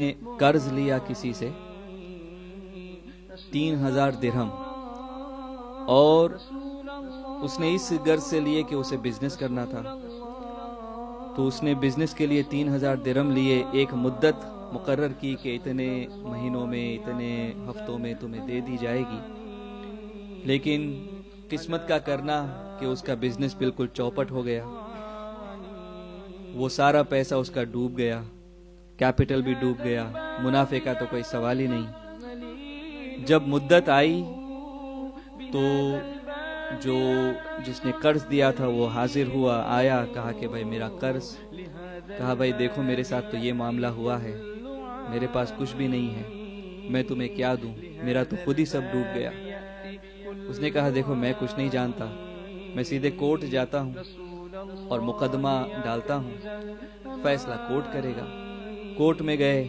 نے قرض لیا کسی سے 3000 درہم، اور اس نے اس غرض سے لیے کہ اسے بزنس کرنا تھا، تو اس نے بزنس کے لیے 3000 درہم لیے، ایک مدت مقرر کی کہ اتنے مہینوں میں اتنے ہفتوں میں تمہیں دے دی جائے گی، لیکن قسمت کا کرنا کہ اس کا بزنس بالکل چوپٹ ہو گیا، وہ سارا پیسہ اس کا ڈوب گیا، کیپٹل بھی ڈوب گیا، منافع کا تو کوئی سوال ہی نہیں۔ جب مدت آئی تو جس نے قرض دیا تھا وہ حاضر ہوا، آیا، کہا کہ بھائی میرا قرض، کہا بھائی دیکھو میرے ساتھ تو یہ معاملہ ہوا ہے، میرے پاس کچھ بھی نہیں ہے، میں تمہیں کیا دوں، میرا تو خود ہی سب ڈوب گیا۔ اس نے کہا دیکھو میں کچھ نہیں جانتا، میں سیدھے کورٹ جاتا ہوں اور مقدمہ ڈالتا ہوں، فیصلہ کورٹ کرے گا۔ کورٹ میں گئے،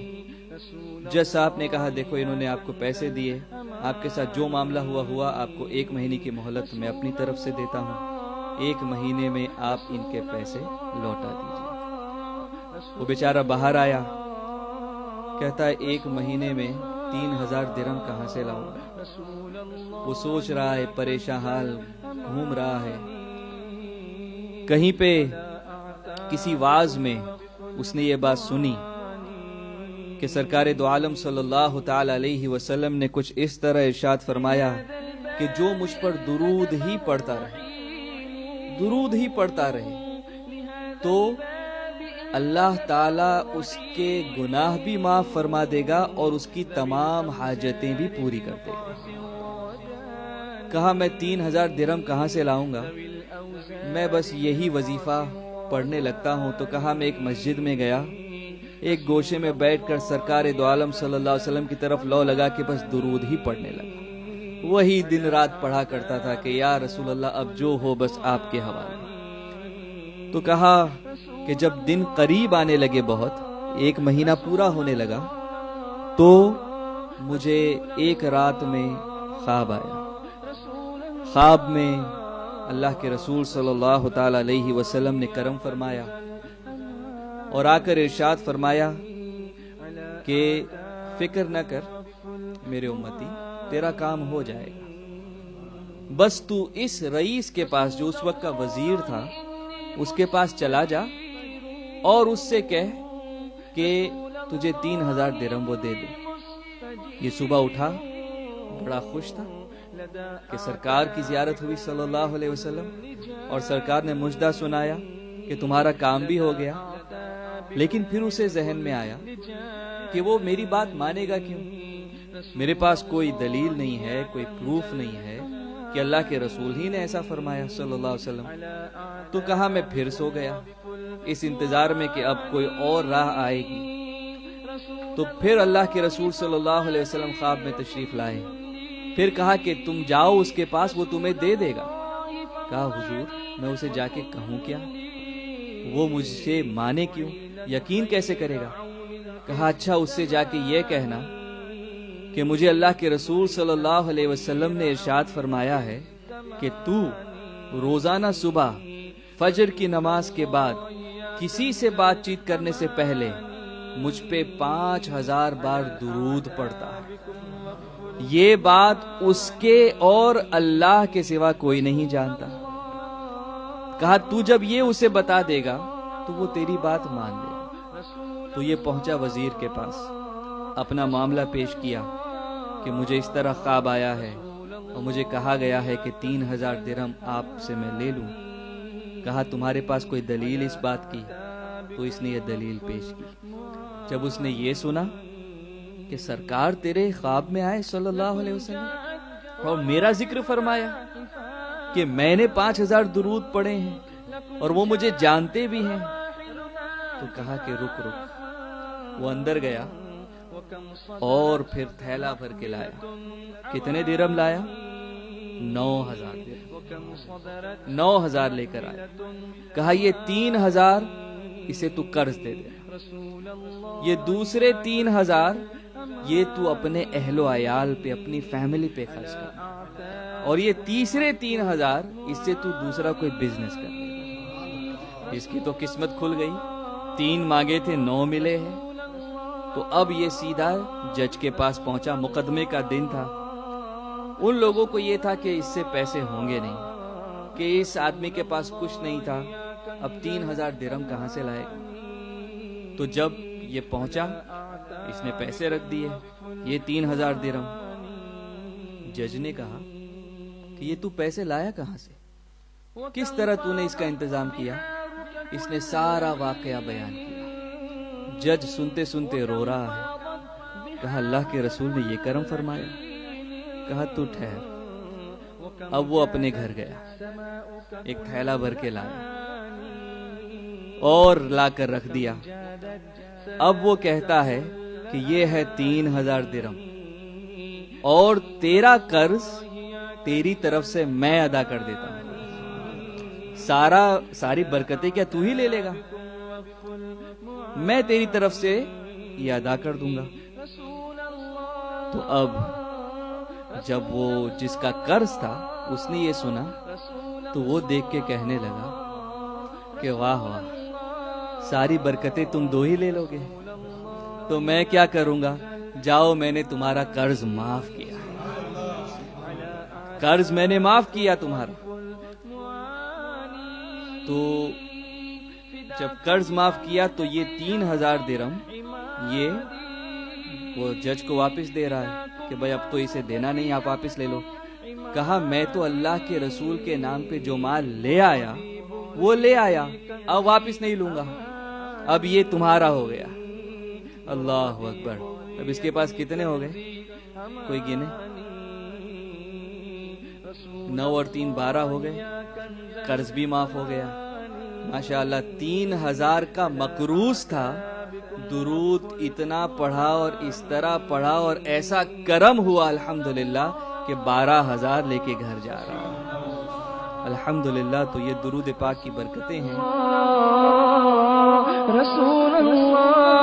جج صاحب نے کہا دیکھو انہوں نے آپ کو پیسے دیے، آپ کے ساتھ جو معاملہ ہوا، آپ کو 1 مہینے کی مہلت میں اپنی طرف سے دیتا ہوں، 1 مہینے میں آپ ان کے پیسے لوٹا دیجیے۔ وہ بیچارہ باہر آیا، کہتا ہے 1 مہینے میں 3000 درہم کہاں سے لاؤں گا؟ وہ سوچ رہا ہے، پریشان حال گھوم رہا ہے۔ کہیں پہ کسی واعظ میں اس نے یہ بات سنی کہ سرکار دو عالم صلی اللہ تعالی علیہ وسلم نے کچھ اس طرح ارشاد فرمایا کہ جو مجھ پر درود ہی پڑھتا رہے تو اللہ تعالی اس کے گناہ بھی معاف فرما دے گا اور اس کی تمام حاجتیں بھی پوری کر دے گا۔ کہا میں 3000 درہم کہاں سے لاؤں گا، میں بس یہی وظیفہ پڑھنے لگتا ہوں۔ تو کہا میں ایک مسجد میں گیا، ایک گوشے میں بیٹھ کر سرکار دو عالم صلی اللہ علیہ وسلم کی طرف لو لگا کہ بس درود ہی پڑھنے لگا، وہی دن رات پڑھا کرتا تھا کہ یا رسول اللہ اب جو ہو بس آپ کے حوالے۔ تو کہا کہ جب دن قریب آنے لگے، بہت 1 مہینہ پورا ہونے لگا، تو مجھے ایک رات میں خواب آیا۔ خواب میں اللہ کے رسول صلی اللہ تعالی علیہ وسلم نے کرم فرمایا اور آ کر ارشاد فرمایا کہ فکر نہ کر میرے امتی، تیرا کام ہو جائے گا، بس تو اس رئیس کے پاس جو اس وقت کا وزیر تھا اس کے پاس چلا جا اور اس سے کہہ کہ تجھے 3000 درہم وہ دے دے۔ یہ صبح اٹھا، بڑا خوش تھا کہ سرکار کی زیارت ہوئی صلی اللہ علیہ وسلم، اور سرکار نے مجدہ سنایا کہ تمہارا کام بھی ہو گیا، لیکن پھر اسے ذہن میں آیا کہ وہ میری بات مانے گا کیوں؟ میرے پاس کوئی دلیل نہیں ہے، کوئی پروف نہیں ہے کہ اللہ کے رسول ہی نے ایسا فرمایا صلی اللہ علیہ وسلم۔ تو کہا میں پھر سو گیا اس انتظار میں کہ اب کوئی اور راہ آئے گی۔ تو پھر اللہ کے رسول صلی اللہ علیہ وسلم خواب میں تشریف لائے، پھر کہا کہ تم جاؤ اس کے پاس، وہ تمہیں دے دے گا۔ کہا حضور میں اسے جا کے کہوں کیا، وہ مجھ سے مانے کیوں، یقین کیسے کرے گا؟ کہا اچھا اس سے جا کے یہ کہنا کہ مجھے اللہ کے رسول صلی اللہ علیہ وسلم نے ارشاد فرمایا ہے کہ تو روزانہ صبح فجر کی نماز کے بعد کسی سے بات چیت کرنے سے پہلے مجھ پہ 5000 بار درود پڑتا ہے، یہ بات اس کے اور اللہ کے سوا کوئی نہیں جانتا۔ کہا تو جب یہ اسے بتا دے گا تو وہ تیری بات مان لے گا۔ تو یہ پہنچا وزیر کے پاس، اپنا معاملہ پیش کیا کہ مجھے اس طرح خواب آیا ہے اور مجھے کہا گیا ہے کہ 3000 درہم آپ سے میں لے لوں۔ کہا تمہارے پاس کوئی دلیل اس بات کی؟ تو اس نے یہ دلیل پیش کی۔ جب اس نے یہ سنا کہ سرکار تیرے خواب میں آئے صلی اللہ علیہ وسلم اور میرا ذکر فرمایا کہ میں نے 5000 درود پڑھے ہیں اور وہ مجھے جانتے بھی ہیں، تو کہا کہ رک۔ وہ اندر گیا اور پھر تھیلا بھر کے لایا۔ کتنے درہم لایا؟ 9000 درہم، 9000 لے کر آیا۔ کہا یہ 3000 اسے تو قرض دے دے، یہ دوسرے 3000 یہ تو اپنے اہل و عیال پہ، اپنی فیملی پہ خرچ کر، اور یہ تیسرے 3000 اس سے تو دوسرا کوئی بزنس کر۔ اس کی تو قسمت کھل گئی، 3 مانگے تھے 9 ملے ہیں۔ تو اب یہ سیدھا جج کے پاس پہنچا، مقدمے کا دن تھا۔ ان لوگوں کو یہ تھا کہ اس سے پیسے ہوں گے نہیں، کہ اس آدمی کے پاس کچھ نہیں تھا، اب 3000 درہم کہاں سے لائے گا؟ تو جب یہ پہنچا، اس نے پیسے رکھ دیے، یہ 3000 درہم۔ جج نے کہا کہ یہ تو پیسے لایا کہاں سے، کس طرح تو نے اس کا انتظام کیا؟ اس نے سارا واقعہ بیان کیا۔ جج سنتے سنتے رو رہا ہے۔ کہا اللہ کے رسول نے یہ کرم فرمایا؟ کہا تو ٹھہر۔ اب وہ اپنے گھر گیا، ایک تھیلا بھر کے لایا اور لا کر رکھ دیا۔ اب وہ کہتا ہے کہ یہ ہے 3000 درہم اور تیرا قرض تیری طرف سے میں ادا کر دیتا ہوں، ساری برکتیں کیا تو ہی لے لے گا؟ میں تیری طرف سے یہ ادا کر دوں گا۔ تو اب جب وہ جس کا قرض تھا اس نے یہ سنا تو وہ دیکھ کے کہنے لگا کہ واہ واہ، ساری برکتیں تم دو ہی لے لو گے، تو میں کیا کروں گا؟ جاؤ، میں نے تمہارا قرض معاف کیا، قرض میں نے معاف کیا تمہارا۔ تو جب قرض معاف کیا تو یہ 3000 درہم یہ وہ جج کو واپس دے رہا ہے کہ بھائی اب تو اسے دینا نہیں، آپ واپس لے لو۔ کہا میں تو اللہ کے رسول کے نام پہ جو مال لے آیا وہ لے آیا، اب واپس نہیں لوں گا، اب یہ تمہارا ہو گیا۔ اللہ اکبر۔ اب اس کے پاس کتنے ہو گئے؟ کوئی گنے؟ 9 اور 3 12 ہو گئے، قرض بھی معاف ہو گیا۔ ماشاءاللہ 3000 کا مقروض تھا، درود اتنا پڑھا اور اس طرح پڑھا اور ایسا کرم ہوا الحمدللہ کہ 12000 لے کے گھر جا رہا ہے الحمدللہ۔ تو یہ درود پاک کی برکتیں ہیں۔ رسول اللہ